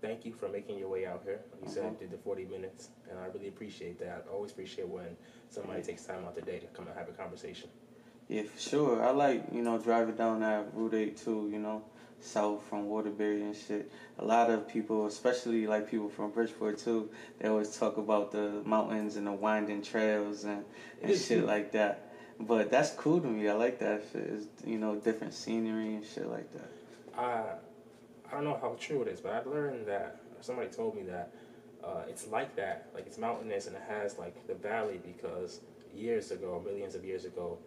thank you for making your way out here. Like you said, did the 40 minutes, and I really appreciate that. I always appreciate when somebody takes time out their day to come and have a conversation. Yeah, for sure. I like, driving down that Route 8 too, south from Waterbury and shit. A lot of people, especially like people from Bridgeport too, they always talk about the mountains and the winding trails and shit like that. But that's cool to me. I like that shit. It's, different scenery and shit like that. I don't know how true it is, but I've learned that, somebody told me that it's like that. Like, it's mountainous and it has, like, the valley because years ago, millions of years ago,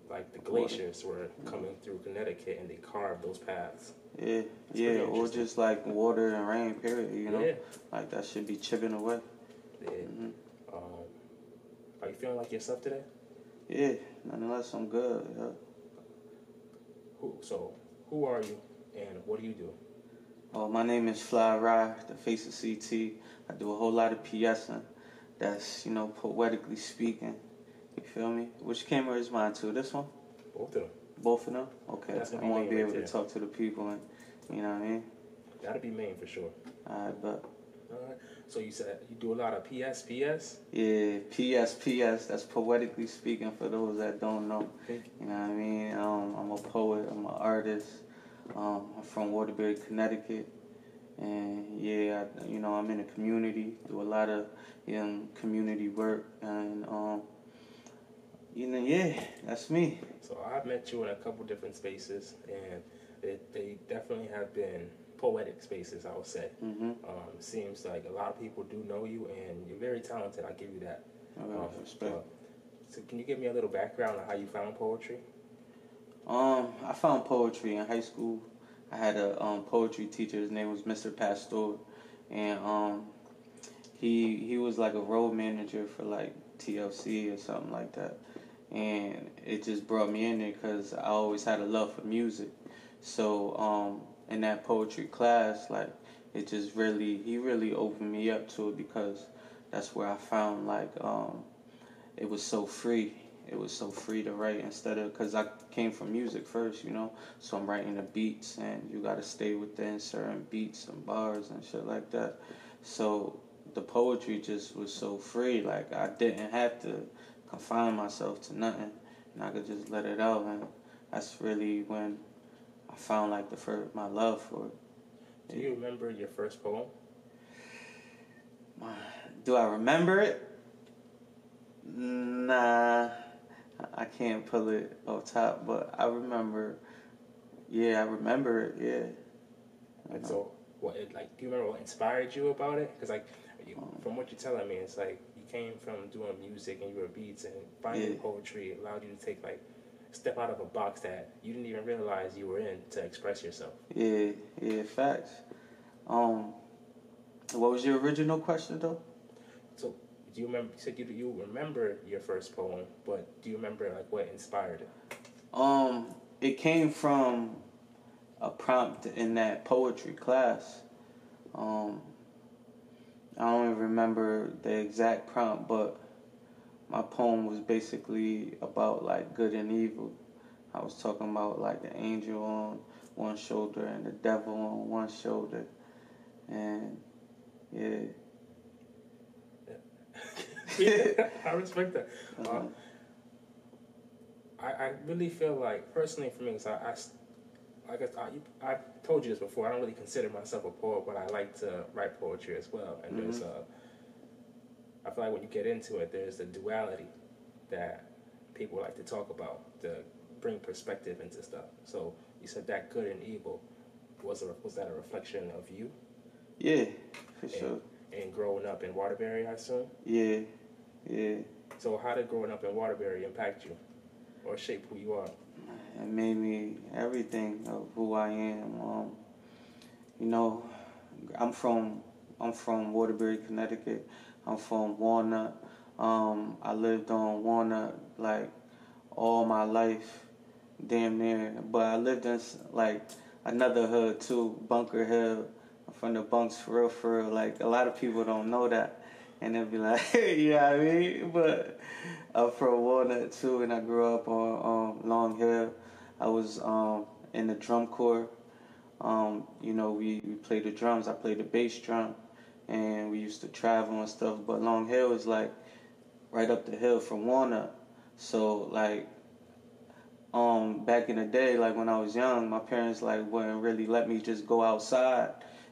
like, the glaciers were coming through Connecticut and they carved those paths. Yeah, or just like water and rain, period, Yeah. Like that should be chipping away. Yeah. Are you feeling like yourself today? Yeah, nonetheless, I'm good, yeah. Who are you and what do you do? My name is Fly Rye, the face of CT. I do a whole lot of PSing. That's, poetically speaking. You feel me? Which camera is mine too? This one? Both of them. Both of them? Okay. I want to be able to talk to the people and, you know what I mean? That'll be main for sure. Alright, but. Alright. So you said you do a lot of PS? Yeah, PS. That's poetically speaking for those that don't know. You know what I mean? I'm a poet. I'm an artist. I'm from Waterbury, Connecticut. And yeah, I'm in the community. Do a lot of community work. And, yeah, that's me. So I've met you in a couple different spaces. And they definitely have been poetic spaces, I would say. Seems like a lot of people do know you, and you're very talented. I give you that. Respect. So can you give me a little background on how you found poetry? I found poetry in high school. I had a poetry teacher. His name was Mr. Pastor, and he was like a road manager for like TLC or something like that. And it just brought me in there because I always had a love for music. So in that poetry class, like he really opened me up to it because that's where I found like it was so free. It was so free to write instead of, because I came from music first, so I'm writing the beats and you got to stay within certain beats and bars and shit like that. So the poetry just was so free, like I didn't have to confine myself to nothing and I could just let it out, and that's really when I found like my love for it. Do you remember your first poem? Do I remember it? Nah, I can't pull it off top, but I remember. Yeah, I remember it. Yeah. And so, do you remember what inspired you about it? Because from what you're telling me, it's like you came from doing music and you were beats, and finding poetry allowed you to take step out of a box that you didn't even realize you were in to express yourself. Yeah, facts. What was your original question though? So, do you remember? You said you remember your first poem, but do you remember what inspired it? It came from a prompt in that poetry class. I don't even remember the exact prompt, but my poem was basically about good and evil. I was talking about the angel on one shoulder and the devil on one shoulder, and yeah. I respect that. I really feel like, personally for me, because I told you this before, I don't really consider myself a poet, but I like to write poetry as well. And there's I feel like when you get into it, there's a duality that people like to talk about to bring perspective into stuff. So you said that good and evil, was that a reflection of you? Yeah, for sure. And growing up in Waterbury, I assume? Yeah. So how did growing up in Waterbury impact you or shape who you are? It made me everything of who I am. I'm from Waterbury, Connecticut. I'm from Walnut. I lived on Walnut all my life, damn near. But I lived in another hood too, Bunker Hill. I'm from the Bunks for real. A lot of people don't know that. And they'll be like, you know what I mean? But I'm from Walnut too, and I grew up on Long Hill. I was in the drum corps. You know, we played the drums. I played the bass drum, and we used to travel and stuff. But Long Hill is like right up the hill from Walnut. So like back in the day, like when I was young, my parents like wouldn't really let me just go outside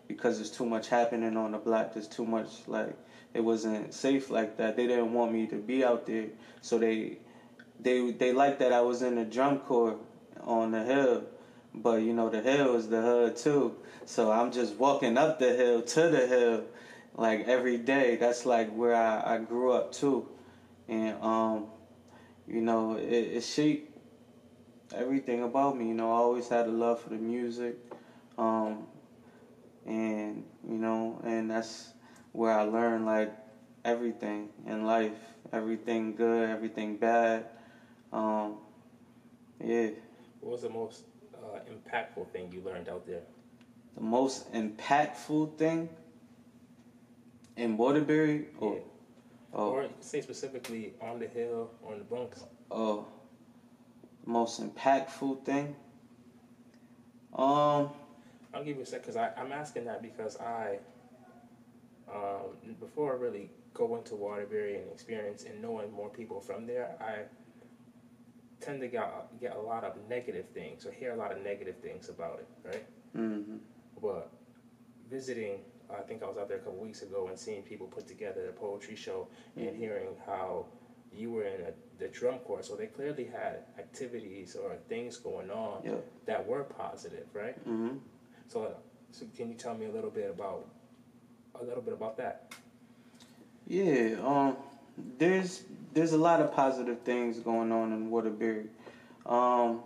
because there's too much happening on the block. There's too much like it wasn't safe like that. They didn't want me to be out there, so they liked that I was in the drum corps on the hill. But you know the hill is the hood too, so I'm just walking up the hill to the hill like every day. That's like where I grew up too, and you know it shaped everything about me. You know, I always had a love for the music, um, and you know, and that's where I learned like everything in life, everything good, everything bad. Um, yeah, What was the most impactful thing you learned out there? the most impactful thing in Waterbury, Yeah. oh, Or you can say specifically on the hill or in the Bronx. oh, the most impactful thing. Um, I'll give you a sec because I'm asking that because before I really go into Waterbury and experience and knowing more people from there, I tend to get a lot of negative things or hear a lot of negative things about it, right? mm-hmm, But visiting, I think I was out there a couple weeks ago and seeing people put together a poetry show and hearing how you were in the drum corps, so they clearly had activities or things going on yeah, that were positive, right? mm-hmm. So can you tell me a little bit about that? Yeah, there's there's a lot of positive things going on in Waterbury. Um,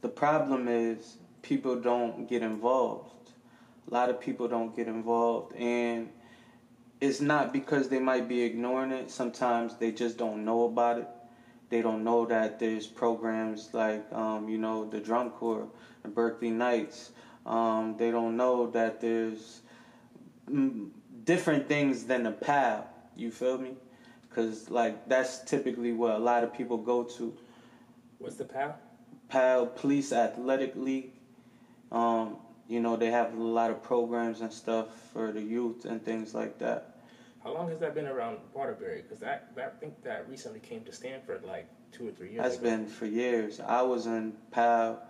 the problem is people don't get involved. A lot of people don't get involved, and it's not because they might be ignoring it. Sometimes they just don't know about it. They don't know that there's programs like, you know, the Drum Corps, the Berkeley Knights. They don't know that there's mm, different things than a PAL. You feel me? Because like that's typically what a lot of people go to. What's the PAL? PAL, Police Athletic League. You know, they have a lot of programs and stuff for the youth and things like that. How long has that been around Waterbury? Because I think that recently came to Stanford like 2 or 3 years That's ago. been for years. I was in PAL.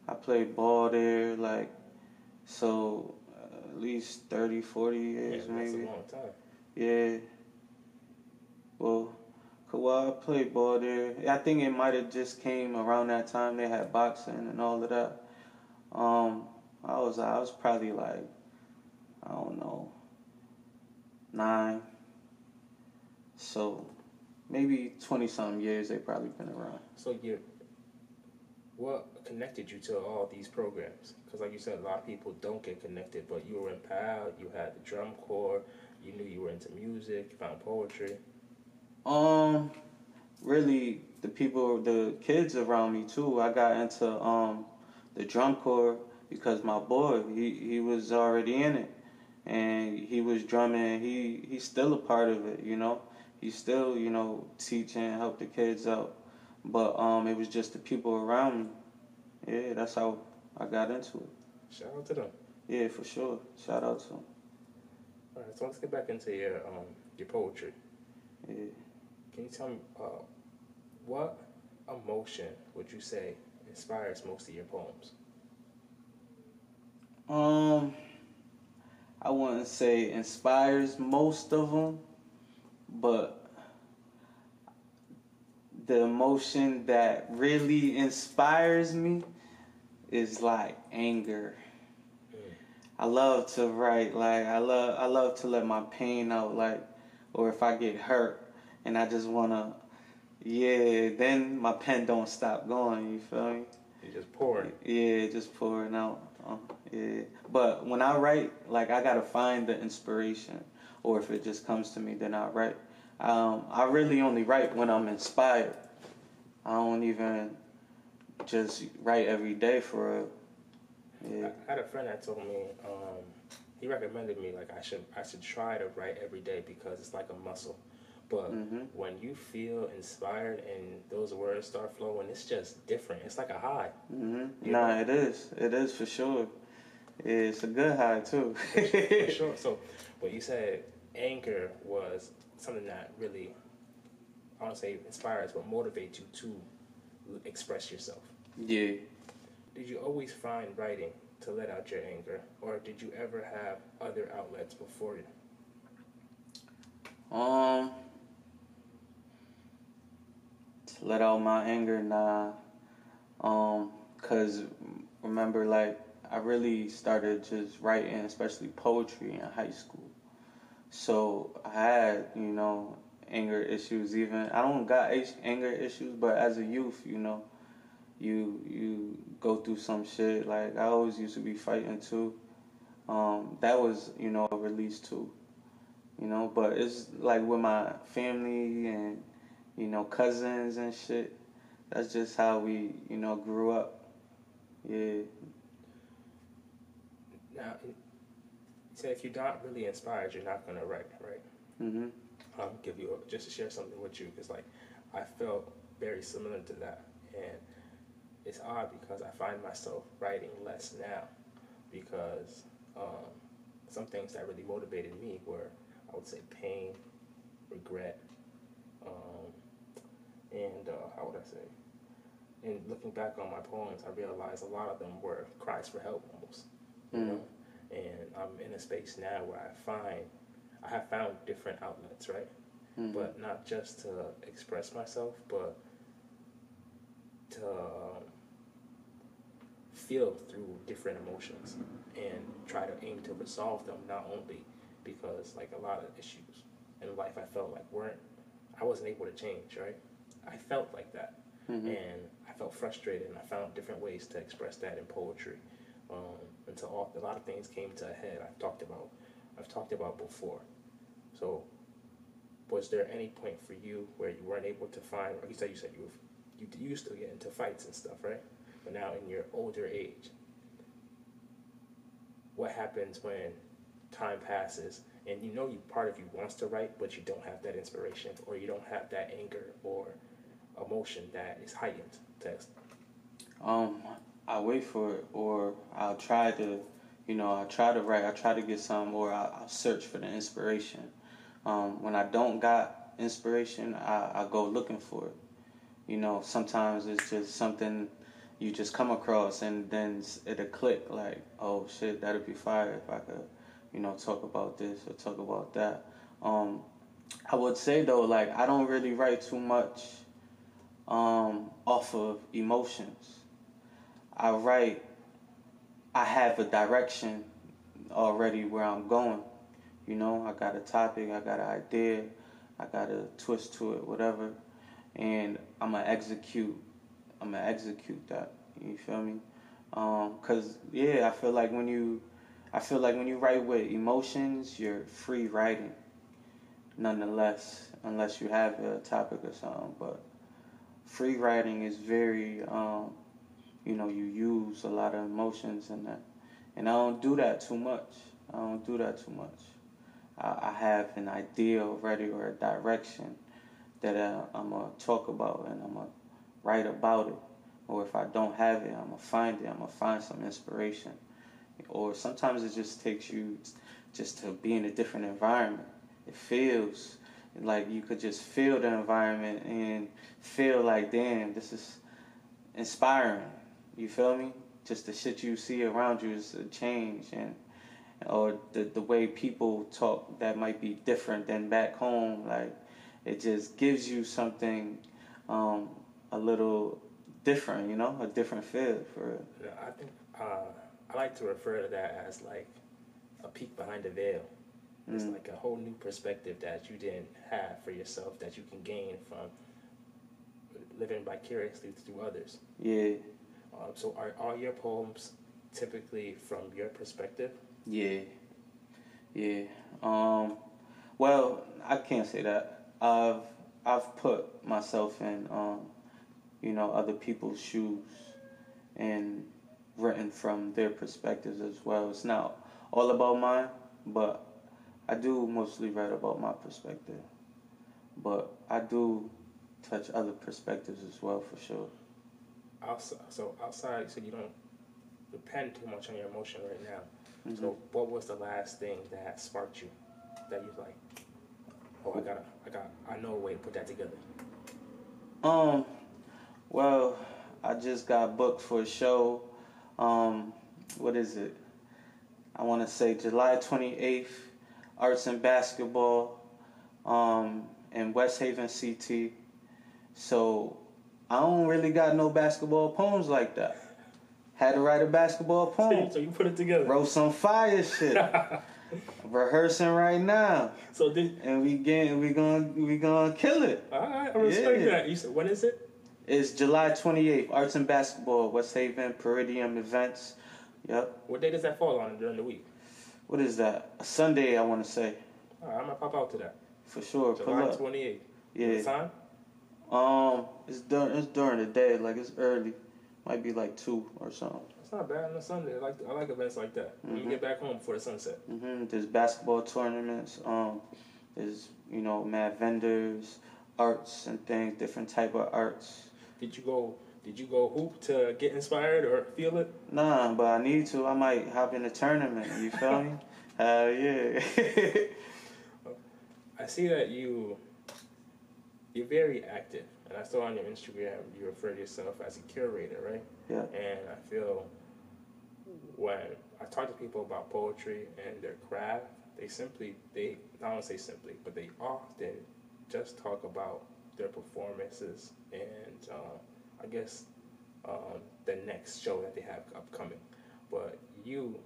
I played ball there, like, so at least 30, 40 years Yeah, that's a maybe. long time. Yeah. Well, I played ball there. I think it might have just came around that time they had boxing and all of that. I was probably like, I don't know, 9. So maybe 20 something years they probably been around. So what connected you to all these programs? Because like you said, a lot of people don't get connected, but you were in PAL, you had the drum corps, you knew you were into music, you found poetry. Really the kids around me too. I got into the drum corps because my boy, he was already in it and he was drumming. He's still a part of it, you know. He's still, you know, teaching, help the kids out. But it was just the people around me. Yeah, that's how I got into it. Shout out to them. Yeah, for sure. Shout out to them. All right, so let's get back into your poetry. Yeah. Can you tell me what emotion would you say inspires most of your poems? I wouldn't say inspires most of them, but the emotion that really inspires me is like anger. I love to write, like I love to let my pain out, like, or if I get hurt and I just wanna, yeah, then my pen don't stop going. You feel me? You just pour it. Yeah, just pouring out. Yeah, but when I write, like I gotta find the inspiration, or if it just comes to me, then I write. I really only write when I'm inspired. I don't even just write every day for real. Yeah. I had a friend that told me he recommended me like I should try to write every day because it's like a muscle. But when you feel inspired and those words start flowing, it's just different. It's like a high. Nah, it is. It is for sure. Yeah, it's a good high too. For sure. So, but you said anger was something that really, I don't say inspires, but motivates you to express yourself. Yeah. Did you always find writing to let out your anger, or did you ever have other outlets before it? Um, to let out my anger, nah. 'Cause remember, like, I really started just writing, especially poetry in high school. So I had, anger issues. Even I don't got anger issues, but as a youth, you go through some shit. Like I always used to be fighting too. That was, a release too. But it's like with my family and cousins and shit. That's just how we, grew up. Yeah. Now, you said if you're not really inspired, you're not gonna write, right? Mhm. I'll give you just to share something with you because like I felt very similar to that, and it's odd because I find myself writing less now because some things that really motivated me were, I would say, pain, regret, um, and how would I say? And looking back on my poems, I realized a lot of them were cries for help almost, you Mm. know. And I'm in a space now where I have found different outlets, right? Mhm. But not just to express myself, but to feel through different emotions and try to aim to resolve them. Not only because like a lot of issues in life I felt like I wasn't able to change, right? I felt like that, Mhm. and I felt frustrated, and I found different ways to express that in poetry. Until a lot of things came to a head. I've talked about before. So, was there any point for you where you weren't able to find? Like you said you used to get into fights and stuff, right? But now in your older age, what happens when time passes and part of you wants to write, but you don't have that inspiration, or you don't have that anger or emotion that is heightened to. Um, I wait for it, or I'll try to, I'll try to write. I try to get some, or I'll search for the inspiration. When I don't got inspiration, I go looking for it. Sometimes it's just something you just come across, and then it'll click. Like, oh shit, that'd be fire if I could, talk about this or talk about that. I would say though, like I don't really write too much off of emotions. I write. I have a direction already where I'm going. I got a topic, I got an idea, I got a twist to it, whatever, and I'm gonna execute that. You feel me? Cause yeah, I feel like when you write with emotions, you're free writing, nonetheless, unless you have a topic or something. But free writing is very, you use a lot of emotions in that, and I don't do that too much. I don't do that too much. I have an idea already or a direction that I'm going to talk about and I'm going to write about it. Or if I don't have it, I'm going to find it. I'm going to find some inspiration. Or sometimes it just takes you just to be in a different environment. It feels like you could just feel the environment and feel like, damn, this is inspiring. You feel me? Just the shit you see around you is a change, and or the way people talk that might be different than back home. Like it just gives you something a little different, a different feel for it. Yeah, I think I like to refer to that as like a peek behind the veil. It's like a whole new perspective that you didn't have for yourself that you can gain from living vicariously through others. Yeah. So are all your poems typically from your perspective? Yeah. Yeah. Well, I can't say that. I've put myself in other people's shoes and written from their perspectives as well. It's not all about mine, but I do mostly write about my perspective. But I do touch other perspectives as well, for sure. So outside, so you don't depend too much on your emotion right now. Mm-hmm. So, what was the last thing that sparked you? That you like, oh, I know a way to put that together. Um, well, I just got booked for a show. What is it? I want to say July 28th, Arts and Basketball, in West Haven, CT. So I don't really got no basketball poems like that. Had to write a basketball poem. So you put it together. Wrote some fire shit. Rehearsing right now. So did and we gonna kill it. All right, I respect that. You said when is it? It's July 28th. Arts and Basketball, West Haven, Peridium Events. Yep. What day does that fall on during the week? What is that? A Sunday, I want to say. All right, I'm gonna pop out to that. For sure. July 28th. Yeah. What time? It's during the day. Like it's early. Might be like 2 or something. It's not bad on a Sunday. I like events like that. When you get back home before the sunset. There's basketball tournaments. There's mad vendors, arts and things, different type of arts. Did you go hoop to get inspired or feel it? Nah, but I need to. I might hop in a tournament. You feel me? Hell yeah. I see that you're very active, and I saw on your Instagram you refer to yourself as a curator, right? Yeah. And I feel when I talk to people about poetry and their craft, they not only say simply, but they often just talk about their performances and I guess the next show that they have upcoming. But you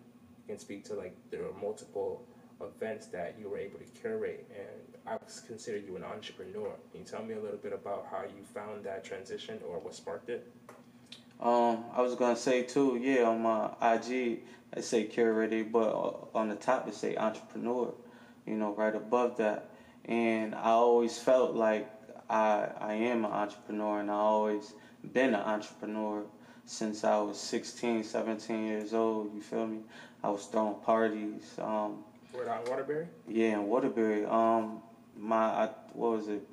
can speak to like there are multiple events that you were able to curate, and I consider you an entrepreneur. Can you tell me a little bit about how you found that transition or what sparked it? I was gonna say too, yeah, on my IG I say curator, but on the top it say entrepreneur, right above that. And I always felt like I am an entrepreneur, and I always been an entrepreneur since I was 16, 17 years old, you feel me? I was throwing parties. Where out in Waterbury? Yeah, in Waterbury. What was it?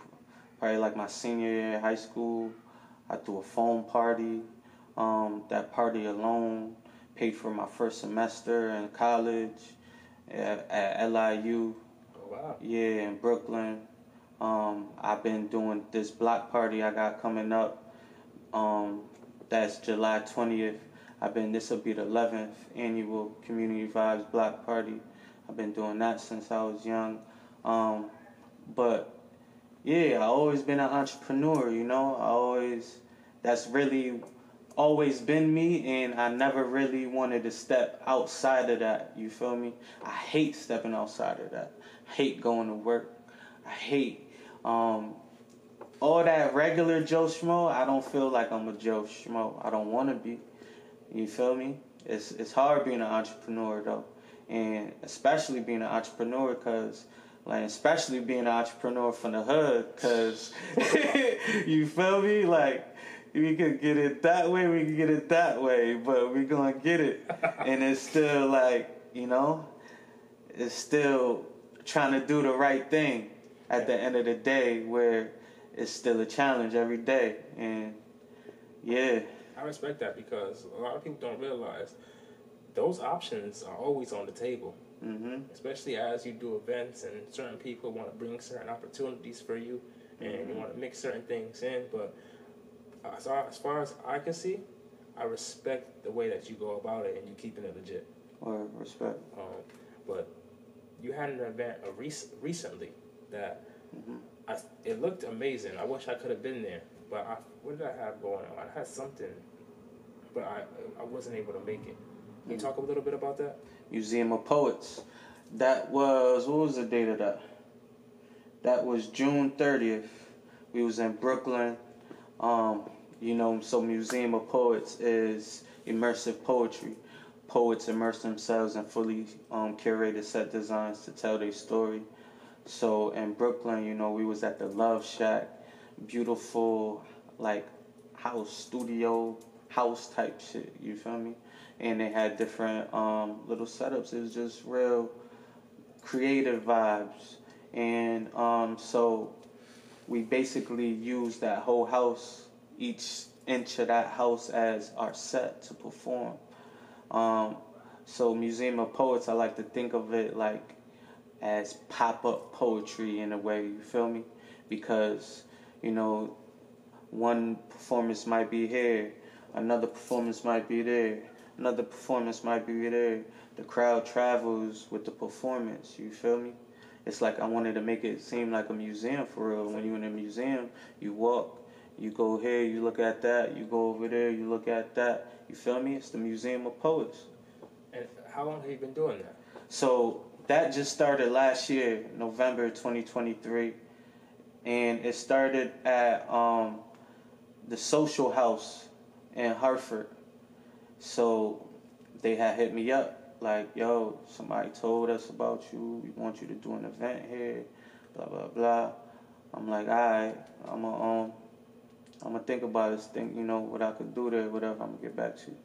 Probably like my senior year in high school, I threw a foam party. That party alone paid for my first semester in college at LIU. Oh, wow. Yeah, in Brooklyn. I've been doing this block party I got coming up. That's July 20th. This will be the 11th annual Community Vibes Block Party. I've been doing that since I was young. But yeah, I always been an entrepreneur, that's really always been me, and I never really wanted to step outside of that, you feel me? I hate stepping outside of that. I hate going to work. I hate all that regular Joe Schmo. I don't feel like I'm a Joe Schmo. I don't want to be. You feel me? It's hard being an entrepreneur though, and especially being an entrepreneur especially being an entrepreneur from the hood, cause you feel me? Like we could get it that way, we could get it that way, but we gonna get it, and it's still like it's still trying to do the right thing at the end of the day, where it's still a challenge every day, and yeah. I respect that because a lot of people don't realize those options are always on the table. Mm-hmm. Especially as you do events and certain people want to bring certain opportunities for you, and you want to mix certain things in. But as far as I can see, I respect the way that you go about it and you keeping it legit. Or respect. But you had an event recently that it looked amazing. I wish I could have been there. But what did I have going on? I had something, but I wasn't able to make it. Can you talk a little bit about that? Museum of Poets. That was, what was the date of that? That was June 30th. We was in Brooklyn. So Museum of Poets is immersive poetry. Poets immerse themselves in fully curated set designs to tell their story. So in Brooklyn, we was at the Love Shack. Beautiful, like, studio house type shit, you feel me? And they had different little setups. It was just real creative vibes. And so we basically used that whole house, each inch of that house as our set to perform. Um, so Museum of Poets, I like to think of it like as pop-up poetry in a way, you feel me? Because, you know, one performance might be here, another performance might be there, another performance might be there. The crowd travels with the performance, you feel me? It's like I wanted to make it seem like a museum for real. When you're in a museum, you walk, you go here, you look at that, you go over there, you look at that. You feel me? It's the Museum of Poets. And how long have you been doing that? So that just started last year, November 2023. And it started at the Social House in Hartford. So they had hit me up like, yo, somebody told us about you. We want you to do an event here, blah, blah, blah. I'm like, all right, I'm gonna think about this thing, you know, what I could do there, whatever, I'm gonna get back to you.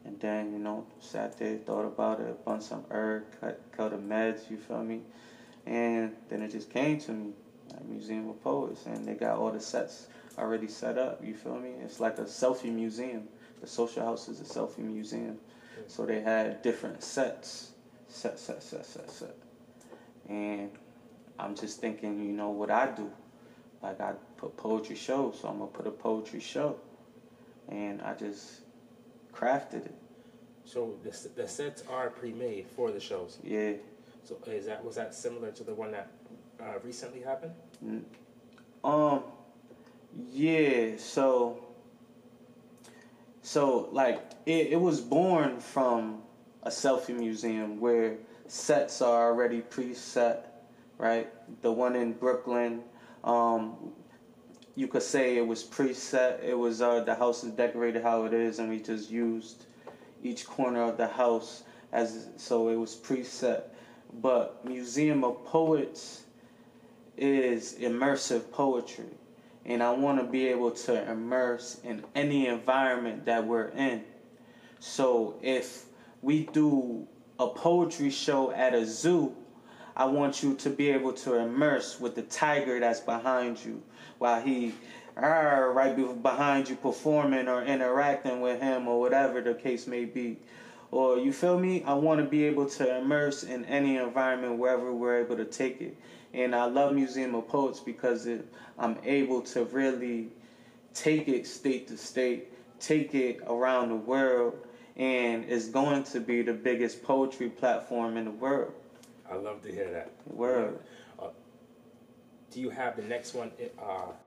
And then, you know, sat there, thought about it, bun some herb, cut the meds, you feel me? And then it just came to me, like Museum of Poets, and they got all the sets already set up, you feel me? It's like a selfie museum. The Social House is a selfie museum. So they had different sets. Set. And I'm just thinking, you know, what I do. Like I put poetry shows, so I'm gonna put a poetry show. And I just crafted it. So the sets are pre-made for the shows. Yeah. So was that similar to the one that recently happened? Yeah. So like it was born from a selfie museum where sets are already preset, right? The one in Brooklyn, you could say it was preset. It was the house is decorated how it is, and we just used each corner of the house as so it was preset. But Museum of Poets is immersive poetry, and I want to be able to immerse in any environment that we're in. So if we do a poetry show at a zoo, I want you to be able to immerse with the tiger that's behind you while he right behind you performing or interacting with him or whatever the case may be. Or you feel me? I want to be able to immerse in any environment wherever we're able to take it. And I love Museum of Poets because I'm able to really take it state to state, take it around the world, and it's going to be the biggest poetry platform in the world. I love to hear that. Word. Do you have the next one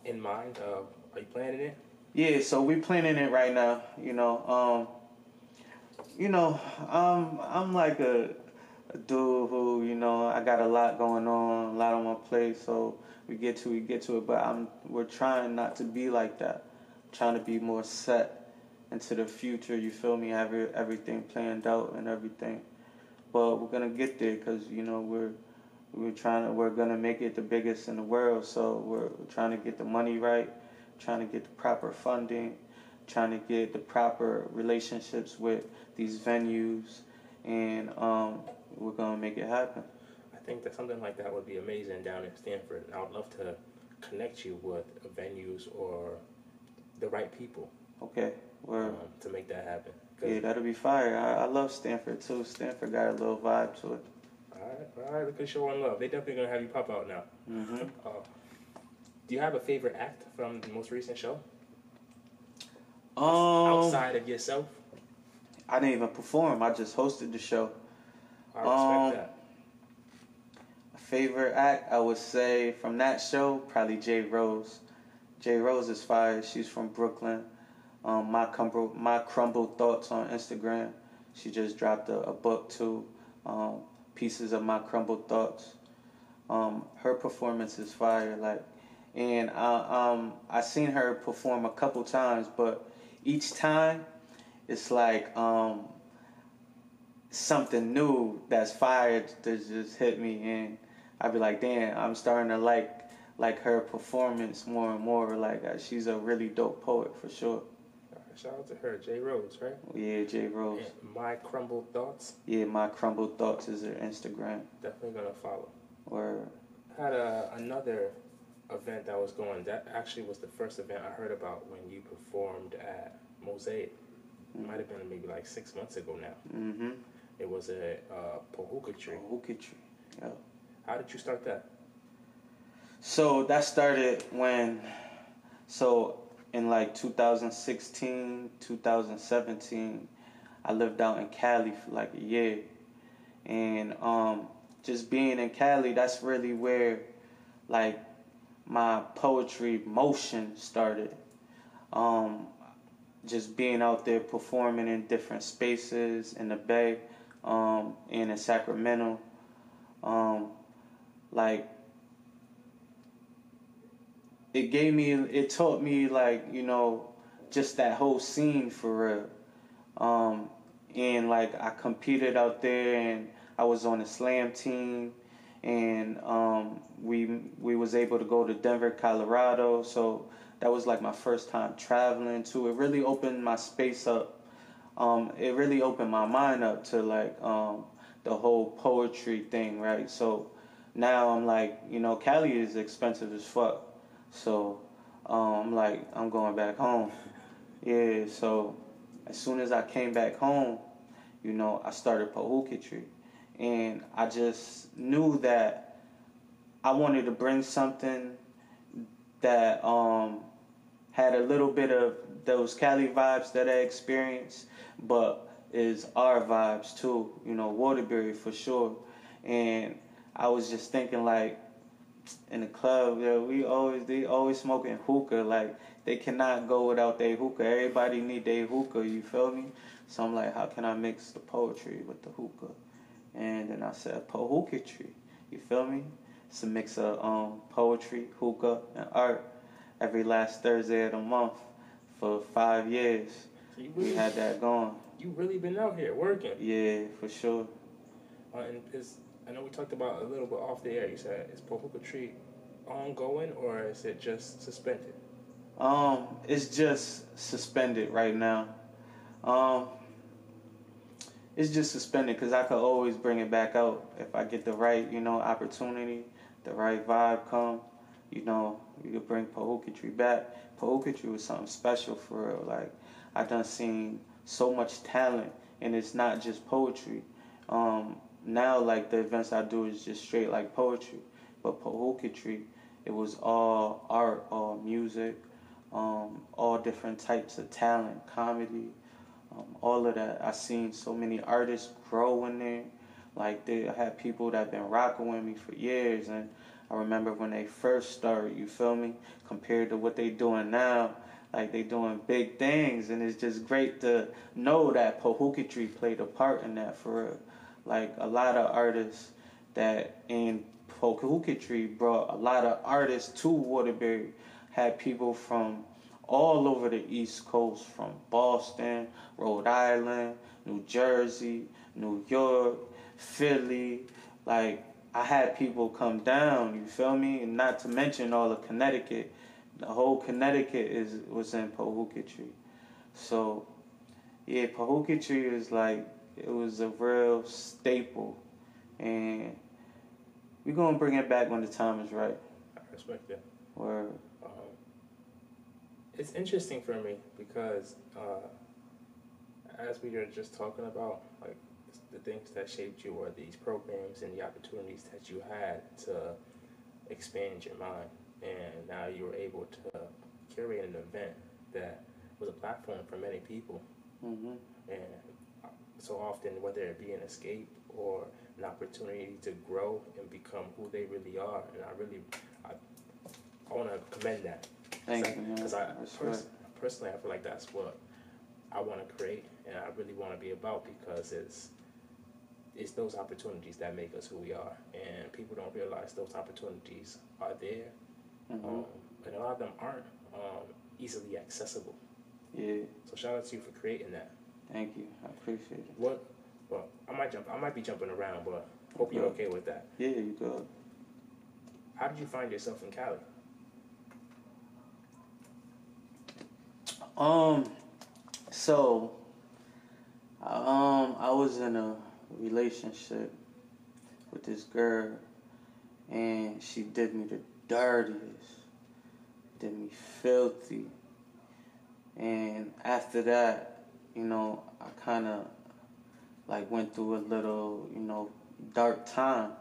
in mind? Are you planning it? Yeah, so we planning it right now. I'm like a dude who, you know, I got a lot going on, a lot on my plate. So we get to it, but we're trying not to be like that. Trying to be more set into the future. You feel me? Have everything planned out and everything. But we're gonna get there because you know we're gonna make it the biggest in the world. So we're trying to get the money right, trying to get the proper funding, trying to get the proper relationships with these venues, and we're gonna make it happen. I think that something like that would be amazing down in Stanford. I would love to connect you with venues or the right people. Okay, to make that happen. Yeah, that'll be fire. I love Stanford too. Stanford got a little vibe to it. All right, look at showing love. They definitely gonna have you pop out now. Mm-hmm. Do you have a favorite act from the most recent show? Outside of yourself? I didn't even perform. I just hosted the show. I respect that. Favorite act, I would say from that show, probably J Rose. J Rose is fire. She's from Brooklyn. My crumbled thoughts on Instagram. She just dropped a book too. Pieces of my crumbled thoughts. Her performance is fire. And I seen her perform a couple times, but each time it's like something new that's fired that just hit me, and I'd be like, damn, I'm starting to like her performance more and more. She's a really dope poet for sure. Shout out to her, J Rose, right? Yeah, J Rose. And My Crumbled Thoughts. Yeah, My Crumbled Thoughts is her Instagram. Definitely gonna follow. Word. Had another event that was going. That actually was the first event I heard about when you performed at Mosaic. It might have been maybe like 6 months ago now. Mm-hmm. It was a Pohuka tree. Pohuka tree. Yeah. How did you start that? So that started in like 2016, 2017, I lived out in Cali for like a year. And just being in Cali, that's really where like my poetry motion started. Just being out there performing in different spaces in the Bay, and in Sacramento. Like it taught me like, just that whole scene for real. And like I competed out there and I was on a slam team and we was able to go to Denver, Colorado. So that was like my first time traveling too. It really opened my space up. It really opened my mind up to like the whole poetry thing, right? So now I'm like, Cali is expensive as fuck. So I'm like, I'm going back home. Yeah, so as soon as I came back home, I started Pohuka Tree. And I just knew that I wanted to bring something that had a little bit of those Cali vibes that I experienced, but is our vibes too, Waterbury for sure. And I was just thinking like, in the club, they always smoking hookah. Like they cannot go without their hookah. Everybody need their hookah. You feel me? So I'm like, how can I mix the poetry with the hookah? And then I said, Pohuka Tree. You feel me? It's a mix of poetry, hookah, and art. Every last Thursday of the month for 5 years, so we had that going. You really been out here working? Yeah, for sure. And I know we talked about a little bit off the air. You said, is Pohuka Tree ongoing or is it just suspended? It's just suspended right now. It's just suspended because I could always bring it back out if I get the right, opportunity, the right vibe come. You could bring Pohuka Tree back. Pohuka Tree was something special for real. Like I done seen so much talent, and it's not just poetry. Now, like, the events I do is just straight, like, poetry. But Pohuka Tree, it was all art, all music, all different types of talent, comedy, all of that. I seen so many artists grow in there. Like, I had people that been rocking with me for years, and I remember when they first started, you feel me, compared to what they doing now. Like, they doing big things, and it's just great to know that Pohuka Tree played a part in that for real. Like, a lot of artists that in Pohuka Tree brought a lot of artists to Waterbury. Had people from all over the East Coast, from Boston, Rhode Island, New Jersey, New York, Philly. Like, I had people come down, you feel me? And not to mention all of Connecticut. The whole Connecticut was in Pohuka Tree. So, yeah, Pohuka Tree is like, it was a real staple. And we're going to bring it back when the time is right. I respect that. Word. It's interesting for me because as we were just talking about, like, the things that shaped you or these programs and the opportunities that you had to expand your mind. And now you were able to curate an event that was a platform for many people. Mm-hmm. And so often, whether it be an escape or an opportunity to grow and become who they really are, and I want to commend that. Thank you, man. Because personally, I feel like that's what I want to create, and I really want to be about, because it's those opportunities that make us who we are, and people don't realize those opportunities are there, Mm-hmm. and a lot of them aren't easily accessible. Yeah. So shout out to you for creating that. Thank you. I appreciate it. Well, I might be jumping around, but hope you're okay with that. Yeah, you good. How did you find yourself in Cali? So, I was in a relationship with this girl, and she did me the dirtiest, did me filthy, and after that, I kind of like went through a little, dark time.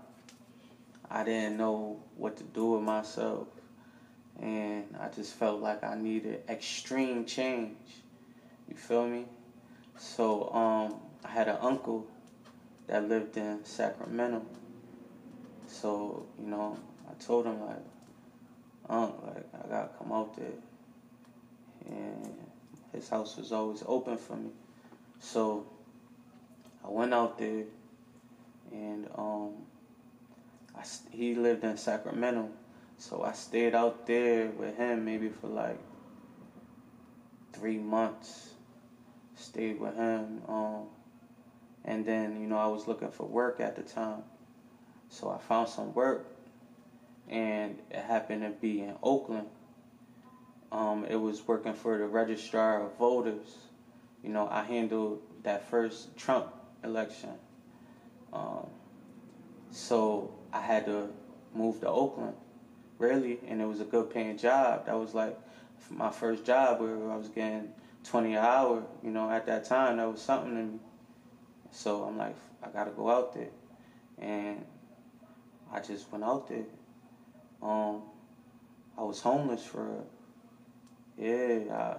I didn't know what to do with myself, and I just felt like I needed extreme change. You feel me? So I had an uncle that lived in Sacramento. So I told him like, like I gotta come out there, and his house was always open for me. So I went out there, and he lived in Sacramento, so I stayed out there with him maybe for like 3 months. Stayed with him, and then I was looking for work at the time, so I found some work, and it happened to be in Oakland. It was working for the registrar of voters. I handled that first Trump election. So I had to move to Oakland, really, and it was a good paying job. That was like my first job where I was getting 20 an hour. At that time, that was something to me. So I'm like, I gotta go out there. And I just went out there. I was homeless for, I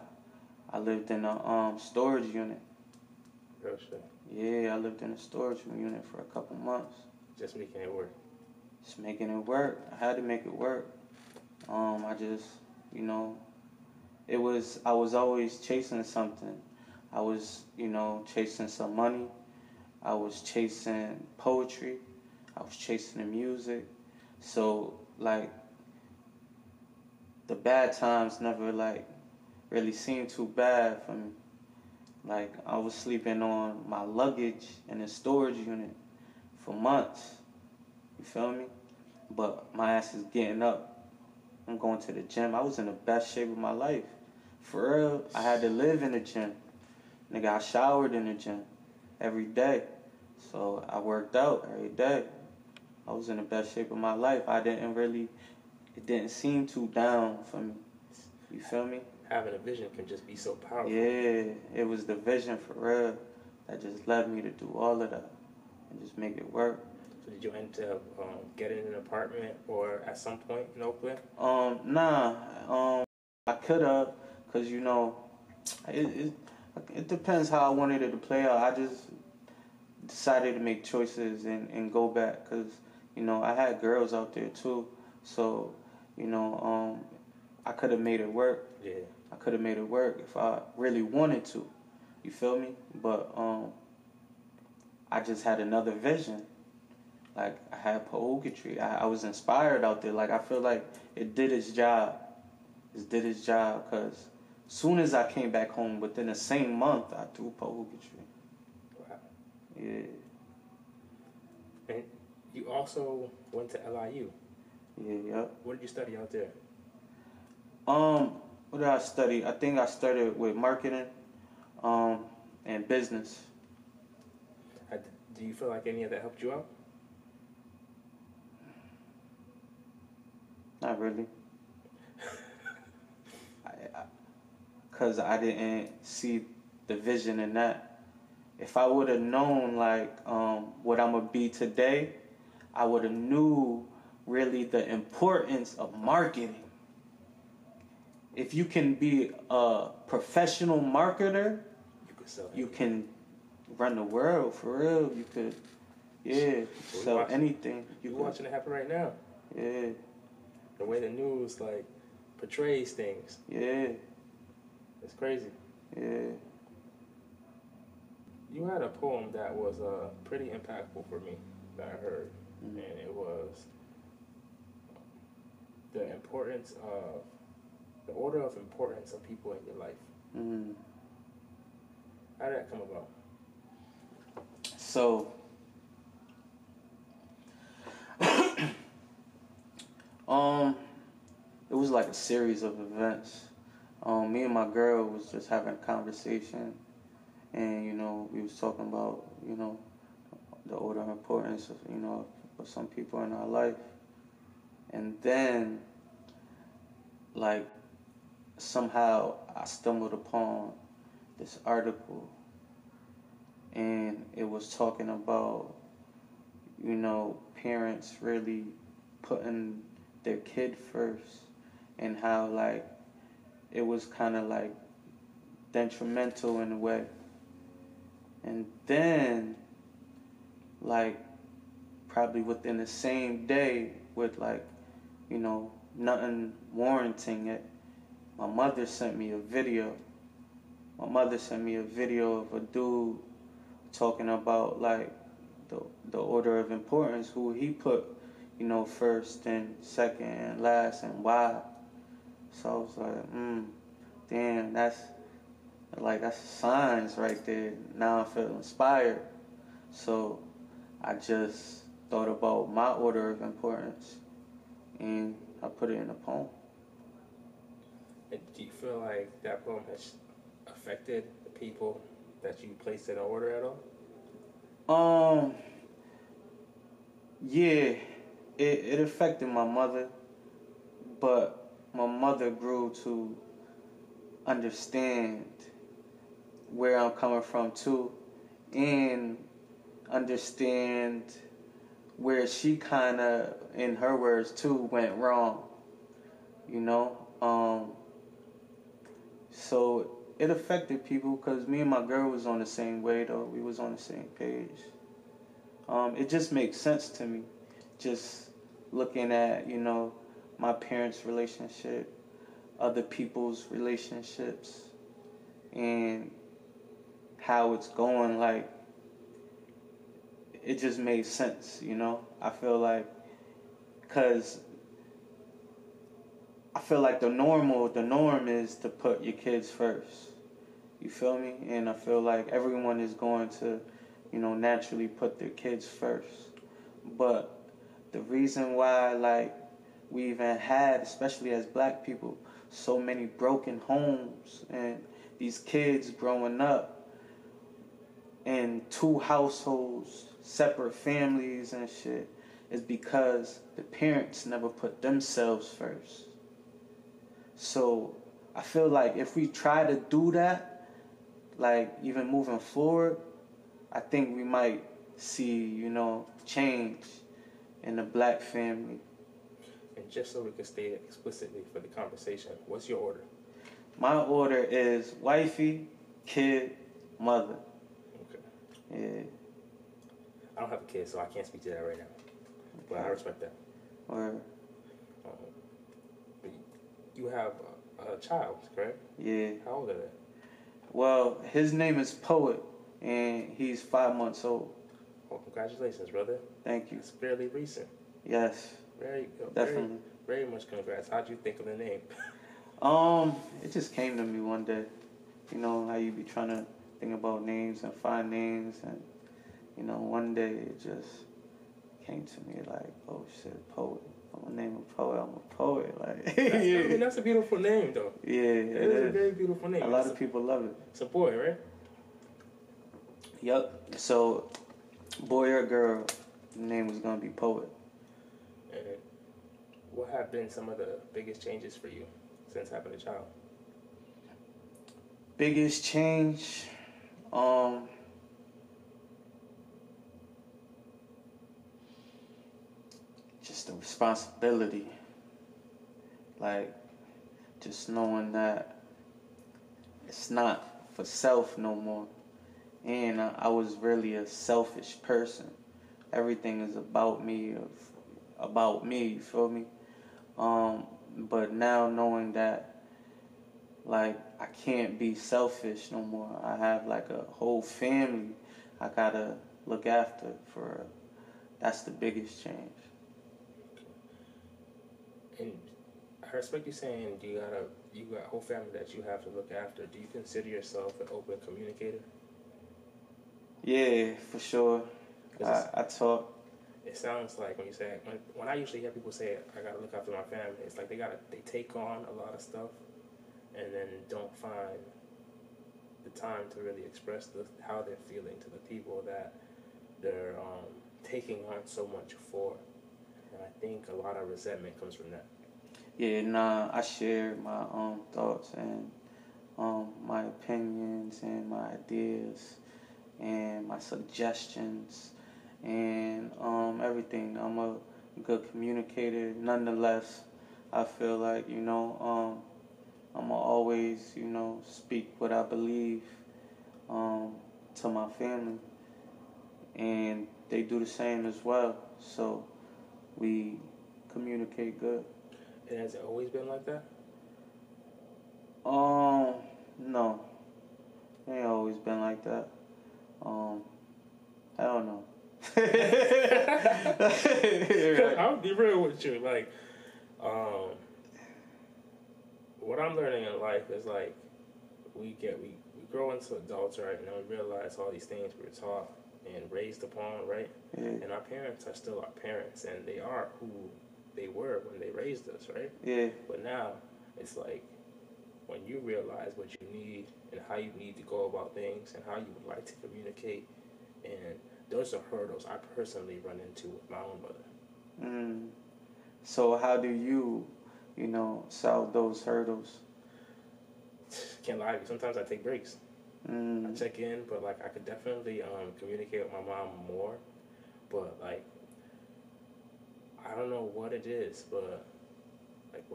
lived in a storage unit. Real shit. Yeah, I lived in a storage unit for a couple months. Just making it work. Just making it work. I had to make it work. I just, I was always chasing something. I was, chasing some money. I was chasing poetry. I was chasing the music. So, like, the bad times never, like, really seemed too bad for me. Like, I was sleeping on my luggage in a storage unit for months. You feel me? But my ass is getting up. I'm going to the gym. I was in the best shape of my life. For real, I had to live in the gym. Nigga, I showered in the gym every day. So I worked out every day. I was in the best shape of my life. It didn't seem too down for me. You feel me? Having a vision can just be so powerful. Yeah, it was the vision for real that just led me to do all of that and just make it work. So did you end up getting an apartment or at some point in Oakland? Nah. I could have, cause it depends how I wanted it to play out. I just decided to make choices and go back, cause I had girls out there too. So I could have made it work. Yeah. I could have made it work if I really wanted to. You feel me? But I just had another vision. Like, I had poetry. I was inspired out there. Like, I feel like it did its job. It did its job because soon as I came back home, within the same month, I threw poetry. Wow. Yeah. And you also went to LIU. Yeah. What did you study out there? What did I study? I think I started with marketing, and business. Do you feel like any of that helped you out? Not really. Because I didn't see the vision in that. If I would have known, like, what I'm going to be today, I would have knew really the importance of marketing. If you can be a professional marketer, you can run the world, for real. You could, sell anything. You're watching it happen right now. Yeah. The way the news, like, portrays things. Yeah. It's crazy. Yeah. You had a poem that was pretty impactful for me that I heard. Mm-hmm. And it was the importance of, the order of importance of people in your life. Mm-hmm. How did that come about? So, it was like a series of events. Me and my girl was just having a conversation, and we was talking about the order of importance of some people in our life, and then like somehow I stumbled upon this article was talking about, parents really putting their kid first, and how like it was kind of like detrimental in a way. And then, like, probably within the same day, with like, nothing warranting it, my mother sent me a video. My mother sent me a video of a dude talking about like the order of importance, who he put, first and second and last, and why. So I was like, damn, that's signs right there. Now I feel inspired. So I just thought about my order of importance, and I put it in a poem. And do you feel like that poem has affected the people that you placed in order at all? Yeah, it affected my mother, but my mother grew to understand where I'm coming from too, and understand where she kind of, in her words too, went wrong. So it affected people, because me and my girl was on the same way though. We was on the same page. It just makes sense to me, just looking at, my parents' relationship, other people's relationships, and how it's going. Like, it just made sense, I feel like, because I feel like the norm is to put your kids first. You feel me? And I feel like everyone is going to, naturally put their kids first. But the reason why, like, we even had, especially as black people, so many broken homes, and these kids growing up in two households, separate families and shit, is because the parents never put themselves first. So I feel like if we try to do that, like even moving forward, I think we might see, change in the black family. And just so we can state it explicitly for the conversation, what's your order? My order is wifey, kid, mother. Okay. Yeah. I don't have a kid, so I can't speak to that right now. But I respect that. Or you have a child, correct? yeah. How old are they? Well, his name is Poet, and he's 5 months old. Well, congratulations, brother. Thank you. It's fairly recent. Yes. Very Definitely. Very much congrats. How'd you think of the name? It just came to me one day. You know how you be trying to think about names and find names, and one day it just came to me like, oh shit, Poet. I'm gonna name a poet. I'm a poet. Like, I mean, that's a beautiful name, though. Yeah, it is a very beautiful name. A lot of people love it. It's a boy, right? Yep. So, boy or girl, the name was gonna be Poet. And what have been some of the biggest changes for you since having a child? Biggest change, just the responsibility. Like, just knowing that it's not for self no more. And I was really a selfish person. Everything is about me, you feel me? But now knowing that, like, I can't be selfish no more. I have like a whole family I gotta look after for. That's the biggest change. And I respect you saying you got a whole family that you have to look after. Do you consider yourself an open communicator? Yeah, for sure. I talk. It sounds like when you say, when I usually hear people say, I gotta look after my family, it's like they take on a lot of stuff and then don't find the time to really express how they're feeling to the people that they're taking on so much for. And I think a lot of resentment comes from that. Yeah, nah, I share my thoughts and my opinions and my ideas and my suggestions, and everything. I'm a good communicator. Nonetheless, I feel like, I'm going to always, speak what I believe to my family. And they do the same as well. So we communicate good. And has it always been like that? No. It ain't always been like that. I don't know. I'll be real with you. Like, what I'm learning in life is like we grow into adults, right? And then we realize all these things we were taught and raised upon, right? Yeah. And our parents are still our parents, and they are who they were when they raised us, right? Yeah. But now it's like when you realize what you need and how you need to go about things and how you would like to communicate, and those are hurdles I personally run into with my own mother. So how do you, solve those hurdles? Can't lie to you. Sometimes I take breaks. I check in, but like I could definitely communicate with my mom more. But like I don't know what it is, but like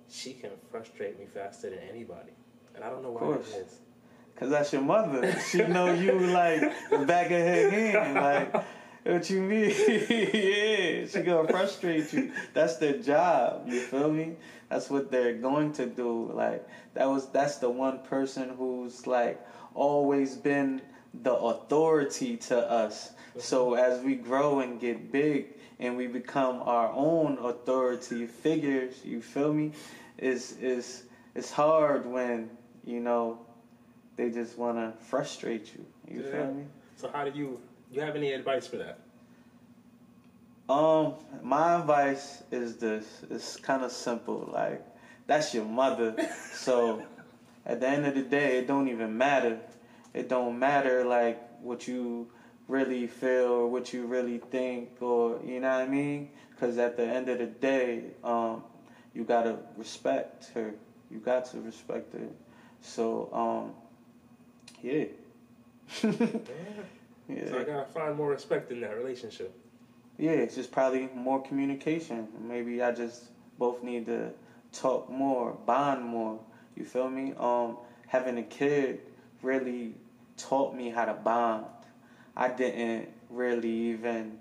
she can frustrate me faster than anybody, and I don't know why it is. Cause that's your mother. She know you like the back of her hand. Like, what you mean? Yeah, she gonna frustrate you. That's their job. You feel me? That's what they're going to do. Like, that's the one person who's like always been the authority to us. So as we grow and get big and we become our own authority figures, you feel me? It's hard when they just want to frustrate you. You feel me? So how do you have any advice for that? My advice is this. It's kind of simple. Like, that's your mother. So at the end of the day, it don't even matter. It don't matter like what you really feel or what you really think, or you know what I mean? Because at the end of the day, you gotta respect her. You got to respect her. So yeah. Yeah. So I gotta find more respect in that relationship. Yeah, it's just probably more communication. Maybe I just both need to talk more, bond more. You feel me? Having a kid really taught me how to bond. I didn't really even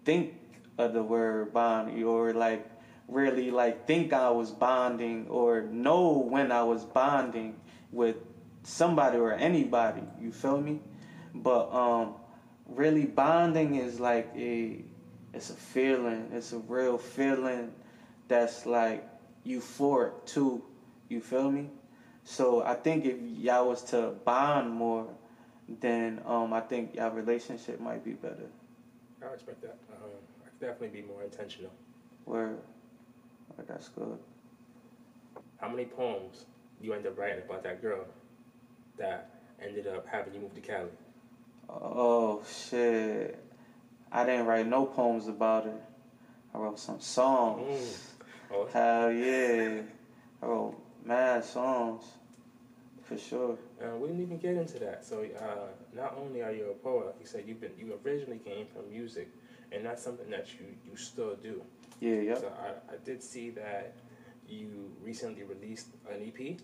think of the word bond, or like really like think I was bonding or know when I was bonding with somebody or anybody. You feel me? But really bonding is like it's a feeling. It's a real feeling that's like euphoric too. You feel me? So I think if y'all was to bond more, then I think y'all relationship might be better. I respect that. I could definitely be more intentional. Word. That's good. How many poems you end up writing about that girl that ended up having you move to Cali? Oh shit. I didn't write no poems about her. I wrote some songs. Oh. Hell yeah. I wrote mad songs. For sure. We didn't even get into that. So not only are you a poet, like you said, you originally came from music, and that's something that you still do. Yeah, yeah. So I did see that you recently released an EP.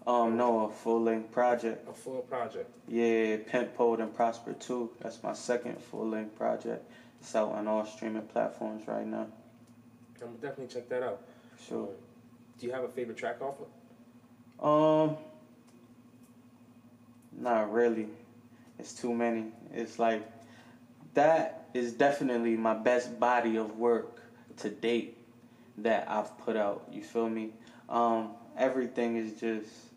No, a full-length project. A full project. Yeah, Pimp, Poet, and Prosper 2. That's my second full-length project. It's out on all streaming platforms right now. I'm gonna definitely check that out. Sure. Do you have a favorite track off it? Not really. It's too many. It's like, that is definitely my best body of work to date that I've put out. You feel me? Everything is just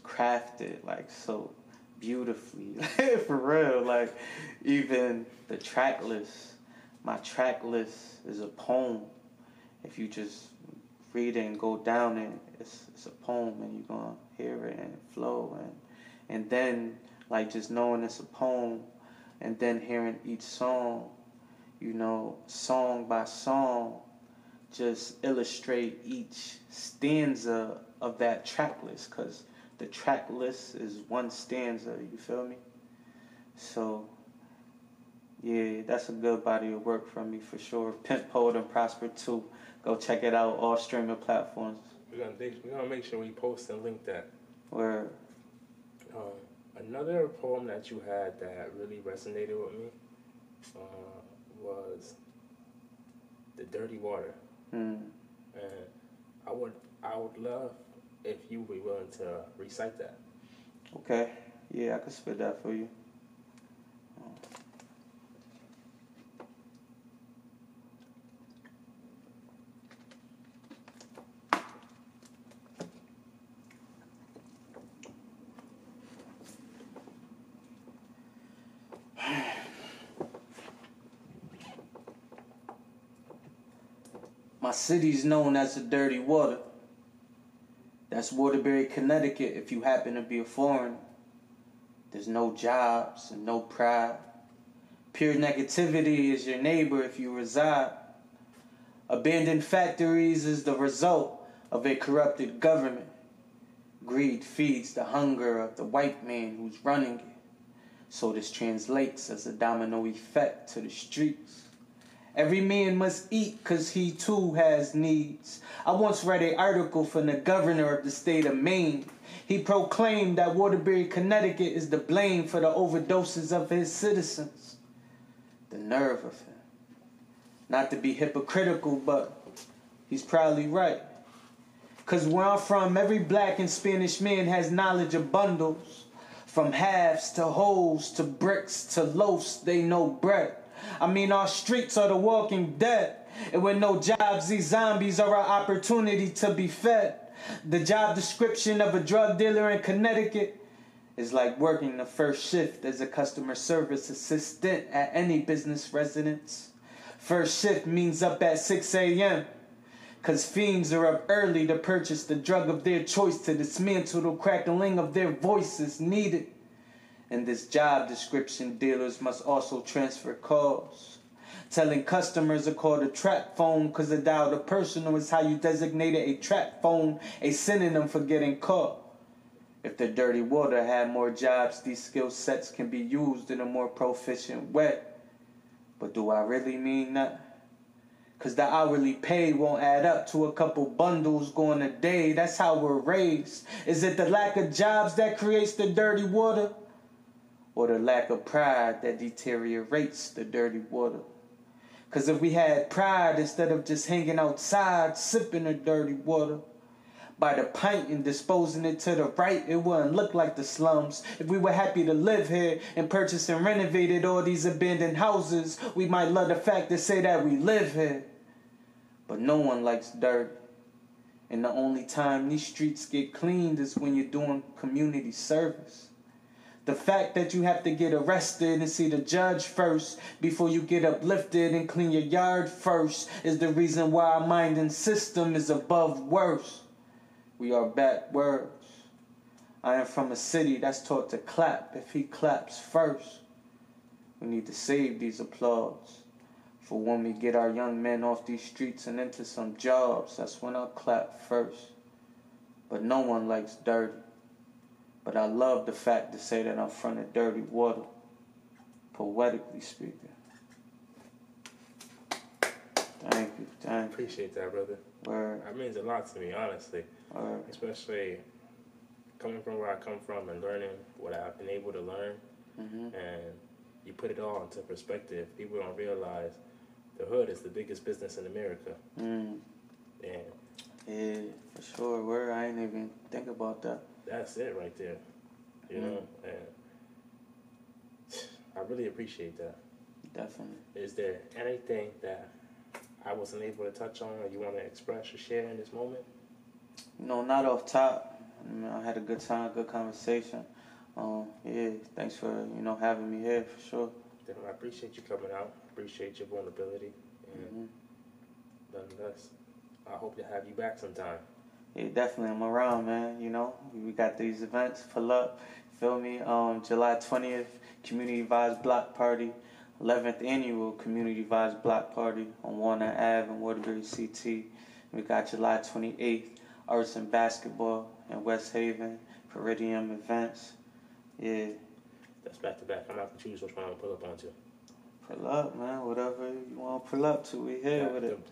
crafted like so beautifully. For real. Like, even the track list. My track list is a poem. If you just read it and go down it, it's a poem, and you're gonna hear it and flow, and then like just knowing it's a poem, and then hearing each song, song by song, just illustrate each stanza of that track list. Because the track list is one stanza, you feel me? So, yeah, that's a good body of work from me for sure. Pimp, Poet, and Prosper 2. Go check it out, all streaming platforms. We're gonna make sure we post and link that. Where Another poem that you had that really resonated with me was "The Dirty Water," and I would love if you would be willing to recite that. Okay, yeah, I can spit that for you. My city's known as the Dirty Water. That's Waterbury, Connecticut if you happen to be a foreigner. There's no jobs and no pride. Pure negativity is your neighbor if you reside. Abandoned factories is the result of a corrupted government. Greed feeds the hunger of the white man who's running it. So this translates as a domino effect to the streets. Every man must eat because he too has needs. I once read an article from the governor of the state of Maine. He proclaimed that Waterbury, Connecticut is to blame for the overdoses of his citizens. The nerve of him. Not to be hypocritical, but he's probably right. Because where I'm from, every black and Spanish man has knowledge of bundles. From halves to wholes to bricks to loaves, they know bread. I mean, our streets are the walking dead. And with no jobs, these zombies are our opportunity to be fed. The job description of a drug dealer in Connecticut is like working the first shift as a customer service assistant at any business residence. First shift means up at 6 a.m. Because fiends are up early to purchase the drug of their choice to dismantle the crackling of their voices needed. In this job description, dealers must also transfer calls. Telling customers to call the trap phone because the dial to personal is how you designated a trap phone, a synonym for getting caught. If the Dirty Water had more jobs, these skill sets can be used in a more proficient way. But do I really mean that? Because the hourly pay won't add up to a couple bundles going a day. That's how we're raised. Is it the lack of jobs that creates the dirty water? Or the lack of pride that deteriorates the dirty water? Because if we had pride instead of just hanging outside sipping the dirty water by the pint and disposing it to the right, it wouldn't look like the slums. If we were happy to live here and purchase and renovated all these abandoned houses, we might love the fact to say that we live here. But no one likes dirt. And the only time these streets get cleaned is when you're doing community service. The fact that you have to get arrested and see the judge first before you get uplifted and clean your yard first is the reason why our mind and system is above worse. We are backwards. I am from a city that's taught to clap if he claps first. We need to save these applause. For when we get our young men off these streets and into some jobs, that's when I'll clap first. But no one likes dirty. But I love the fact to say that I'm from the dirty water, poetically speaking. Thank you. Appreciate that, brother. Word. That means a lot to me, honestly. Word. Especially coming from where I come from and learning what I've been able to learn. Mm-hmm. And you put it all into perspective. People don't realize the hood is the biggest business in America. Mm. And yeah, for sure. Word. I ain't even think about that. That's it right there. You know? And I really appreciate that. Definitely. Is there anything that I wasn't able to touch on or you want to express or share in this moment? No, not off top. I had a good time, good conversation. Yeah, thanks for, having me here, for sure. Definitely, I appreciate you coming out. Appreciate your vulnerability. And nonetheless, I hope to have you back sometime. Yeah, definitely. I'm around, man. We got these events. Pull up. Feel me? July 20th, Community Vibes Block Party. 11th Annual Community Vibes Block Party on Walnut Ave in Waterbury, CT. We got July 28th, Arts and Basketball in West Haven. Peridium events. Yeah. That's back to back. I'm gonna have to choose which one I'm gonna pull up onto. Pull up, man. Whatever you want to pull up to, we here with it.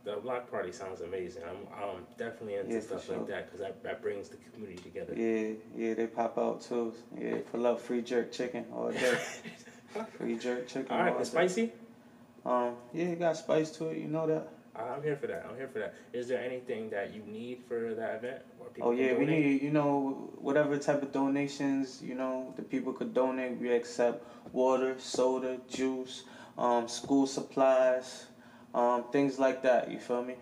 The block party sounds amazing. I'm definitely into stuff like that because that brings the community together. Yeah, they pop out too. Yeah, pull up free jerk chicken all day. Free jerk chicken. All right, it's spicy. Yeah, it got spice to it. You know that. I'm here for that. Is there anything that you need for that event? We need, whatever type of donations, the people could donate. We accept water, soda, juice, school supplies, things like that. You feel me?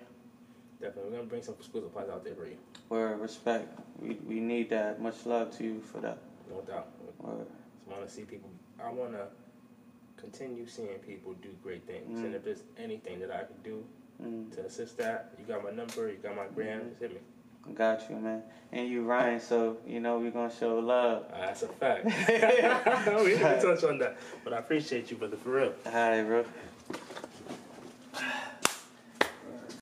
Definitely. We're going to bring some school supplies out there for you. Word, respect. We need that. Much love to you for that. No doubt. Word. I want to see people. I want to continue seeing people do great things. And if there's anything that I can do to assist that, you got my number, you got my gram, just hit me. Got you, man. And you Ryan, so we're gonna show love. That's a fact. We didn't touch on that, but I appreciate you, brother, for real. All right, bro.